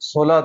16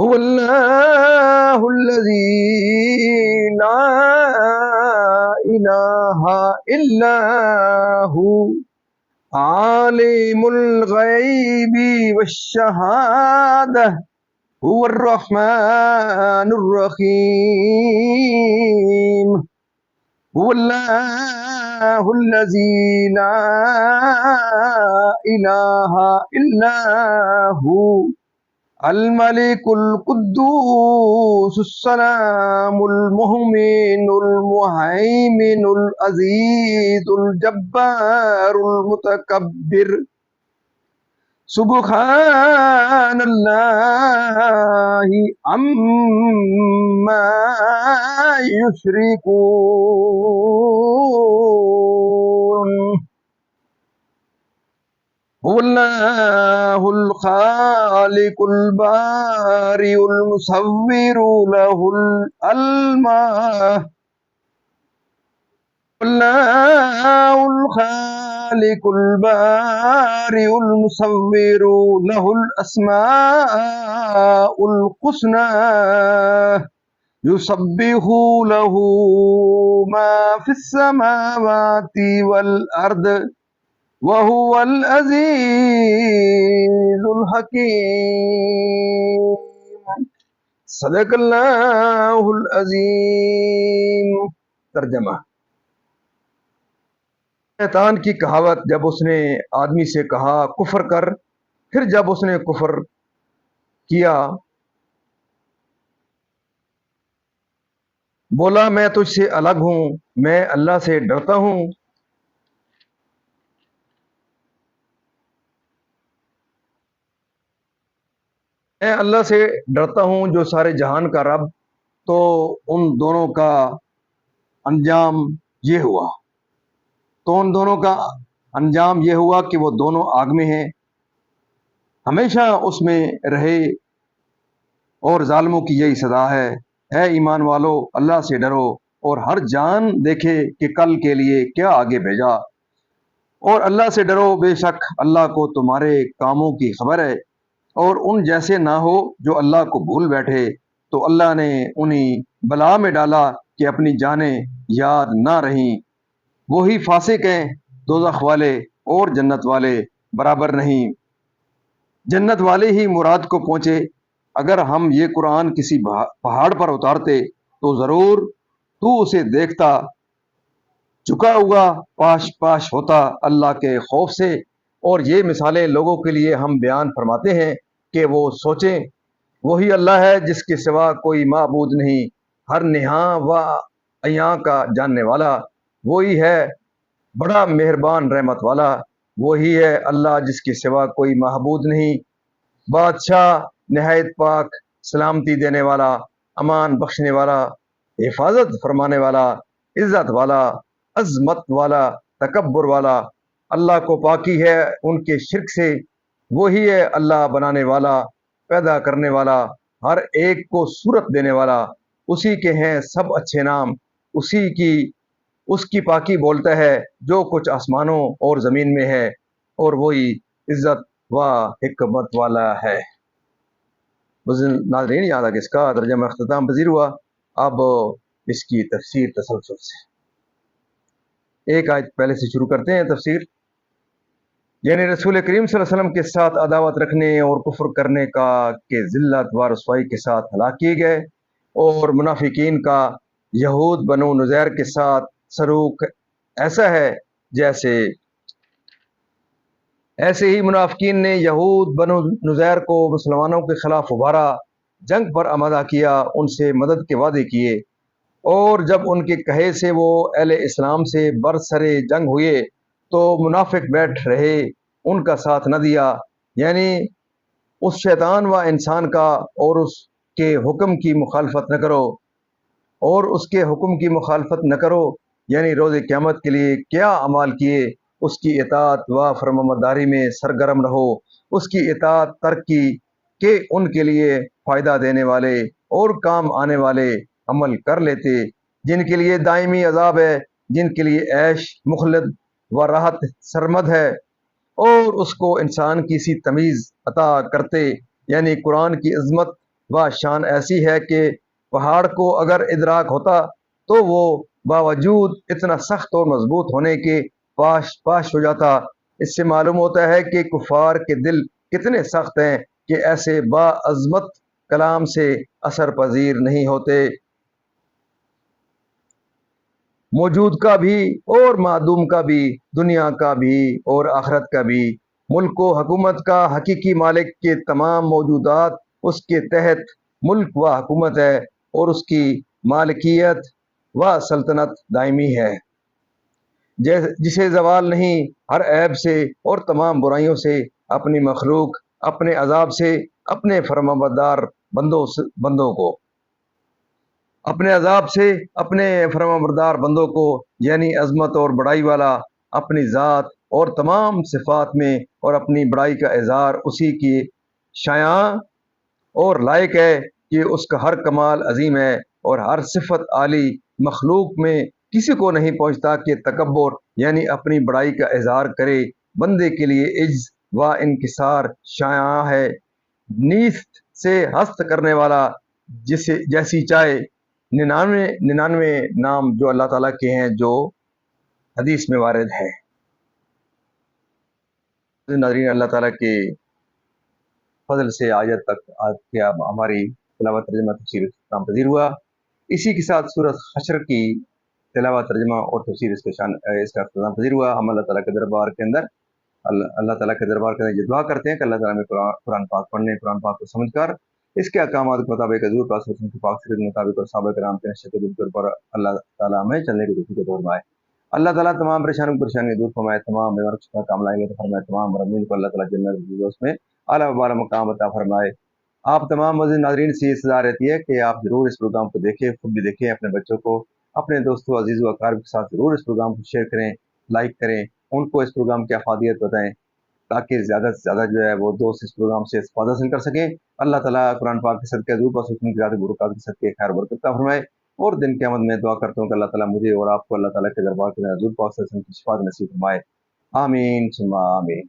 هو الله الذي لا إله إلا هو عالم الغيب والشهادة هو الرحمن الرحيم هو الله الذي لا إله إلا هو الملك القدوس السلام المؤمن المهيمن العزيز الجبار المتكبر سبحان الله عما يشركون هو الله الخالق البارئ المصور له الأسماء الله الخالق البارئ المصور له الأسماء الحسنى يسبح له ما في السماوات والأرض وهو العزيز الحكيم صدق اللہ العظیم۔ ترجمہ: شیطان کی کہاوت جب اس نے آدمی سے کہا کفر کر، پھر جب اس نے کفر کیا بولا میں تجھ سے الگ ہوں، میں اللہ سے ڈرتا ہوں۔ میں اللہ سے ڈرتا ہوں جو سارے جہان کا رب۔ تو ان دونوں کا انجام یہ ہوا کہ وہ دونوں آگ میں ہیں، ہمیشہ اس میں رہے، اور ظالموں کی یہی سزا ہے۔ اے ایمان والو، اللہ سے ڈرو اور ہر جان دیکھے کہ کل کے لیے کیا آگے بھیجا، اور اللہ سے ڈرو، بے شک اللہ کو تمہارے کاموں کی خبر ہے۔ اور ان جیسے نہ ہو جو اللہ کو بھول بیٹھے، تو اللہ نے انہیں بلا میں ڈالا کہ اپنی جانیں یاد نہ رہیں۔ وہی فاسق ہیں، دوزخ والے اور جنت والے برابر نہیں، جنت والے ہی مراد کو پہنچے۔ اگر ہم یہ قرآن کسی پہاڑ پر اتارتے تو ضرور تو اسے دیکھتا جھکا ہوا پاش پاش ہوتا اللہ کے خوف سے۔ اور یہ مثالیں لوگوں کے لیے ہم بیان فرماتے ہیں کہ وہ سوچیں۔ وہی اللہ ہے جس کے سوا کوئی معبود نہیں، ہر نہاں و عیاں کا جاننے والا، وہی ہے بڑا مہربان رحمت والا۔ وہی ہے اللہ جس کے سوا کوئی معبود نہیں، بادشاہ نہایت پاک، سلامتی دینے والا، امان بخشنے والا، حفاظت فرمانے والا، عزت والا، عظمت والا، تکبر والا۔ اللہ کو پاکی ہے ان کے شرک سے۔ وہی ہے اللہ بنانے والا، پیدا کرنے والا، ہر ایک کو صورت دینے والا۔ اسی کے ہیں سب اچھے نام، اس کی پاکی بولتا ہے جو کچھ آسمانوں اور زمین میں ہے، اور وہی عزت و حکمت والا ہے۔ ناظرین، یاد آ کہ اس کا ترجمہ اختتام پذیر ہوا۔ اب اس کی تفسیر تسلسل سے ایک آیت پہلے سے شروع کرتے ہیں تفسیر۔ یعنی رسول کریم صلی اللہ علیہ وسلم کے ساتھ عداوت رکھنے اور کفر کرنے کا کہ ذلت و رسوائی کے ساتھ ہلاک کیے گئے، اور منافقین کا یہود بنو نذیر کے ساتھ سلوک ایسا ہے ایسے ہی منافقین نے یہود بنو نذیر کو مسلمانوں کے خلاف ابھارا، جنگ پر آمادہ کیا، ان سے مدد کے وعدے کیے، اور جب ان کے کہے سے وہ اہل اسلام سے برسرے جنگ ہوئے تو منافق بیٹھ رہے، ان کا ساتھ نہ دیا۔ یعنی اس شیطان و انسان کا اور اس کے حکم کی مخالفت نہ کرو، یعنی روز قیامت کے لیے کیا اعمال کیے، اس کی اطاعت و فرمانبرداری میں سرگرم رہو، اس کی اطاعت ترک کی کہ ان کے لیے فائدہ دینے والے اور کام آنے والے عمل کر لیتے، جن کے لیے دائمی عذاب ہے، جن کے لیے عیش مخلد و راحت سرمد ہے، اور اس کو انسان کی سی تمیز عطا کرتے، یعنی قرآن کی عظمت وہ شان ایسی ہے کہ پہاڑ کو اگر ادراک ہوتا تو وہ باوجود اتنا سخت اور مضبوط ہونے کے پاش ہو جاتا۔ اس سے معلوم ہوتا ہے کہ کفار کے دل کتنے سخت ہیں کہ ایسے با عظمت کلام سے اثر پذیر نہیں ہوتے۔ موجود کا بھی اور معدوم کا بھی، دنیا کا بھی اور آخرت کا بھی، ملک و حکومت کا حقیقی مالک کے تمام موجودات اس کے تحت ملک و حکومت ہے، اور اس کی مالکیت و سلطنت دائمی ہے، جسے زوال نہیں۔ ہر عیب سے اور تمام برائیوں سے اپنی مخلوق، اپنے عذاب سے اپنے فرمانبردار بندوں کو، اپنے عذاب سے اپنے فرمانبردار بندوں کو، یعنی عظمت اور بڑائی والا اپنی ذات اور تمام صفات میں، اور اپنی بڑائی کا اظہار اسی کی شایان اور لائق ہے کہ اس کا ہر کمال عظیم ہے، اور ہر صفت عالی۔ مخلوق میں کسی کو نہیں پہنچتا کہ تکبر یعنی اپنی بڑائی کا اظہار کرے۔ بندے کے لیے عجز و انکسار شایع ہے، نیست سے ہست کرنے والا جیسی چاہے۔ 99 نام جو اللہ تعالیٰ کے ہیں، جو حدیث میں وارد ہے۔ ناظرین، اللہ تعالیٰ کے فضل سے آج تک ہماری تلاوت ترجمہ تفسیر اختتام پذیر ہوا۔ اسی کے ساتھ سورۃ حشر کی تلاوت ترجمہ اور تفسیر اس کا اختتام پذیر ہوا۔ ہم اللہ تعالیٰ کے دربار کے اندر یہ دعا کرتے ہیں کہ اللہ تعالیٰ میں قرآن پاک پڑھنے، قرآن پاک کو سمجھ کر اس کے احکامات کے مطابق حضور پاک صلی اللہ علیہ وسلم کی پاک سیرت کے مطابق اور صحابہ کرام کے نشر کے پر اللہ تعالیٰ میں چلنے کی توفیق عطا فرمائے۔ اللہ تعالیٰ تمام پریشانی دور فرمائے، تمام بیمار کا کام لائیں گے فرمائے، تمام مرمین کو اللہ تعالیٰ جنت الفردوس میں اعلیٰ و بالا مقام عطا فرمائے۔ آپ تمام مزید ناظرین سے یہ سزا رہتی ہے کہ آپ ضرور اس پروگرام کو دیکھیں، خود بھی دیکھیں، اپنے بچوں کو، اپنے دوستوں، عزیز و اقارب کے ساتھ ضرور اس پروگرام کو شیئر کریں، لائک کریں، ان کو اس پروگرام کی افادیت بتائیں، تاکہ زیادہ سے زیادہ جو ہے وہ دوست اس پروگرام سے استفادہ حاصل کر سکیں۔ اللہ تعالیٰ قرآن پاک کے صدقے حضور پاک کی ذات برکات کے صدقے خیر برکت عطا فرمائے۔ اور دن قیامت میں دعا کرتا ہوں کہ اللہ تعالیٰ مجھے اور آپ کو اللہ تعالیٰ کے دربار کے حضور پاک صلی اللہ علیہ وسلم کی شفاعت نصیب فرمائے۔ آمین ثم آمین۔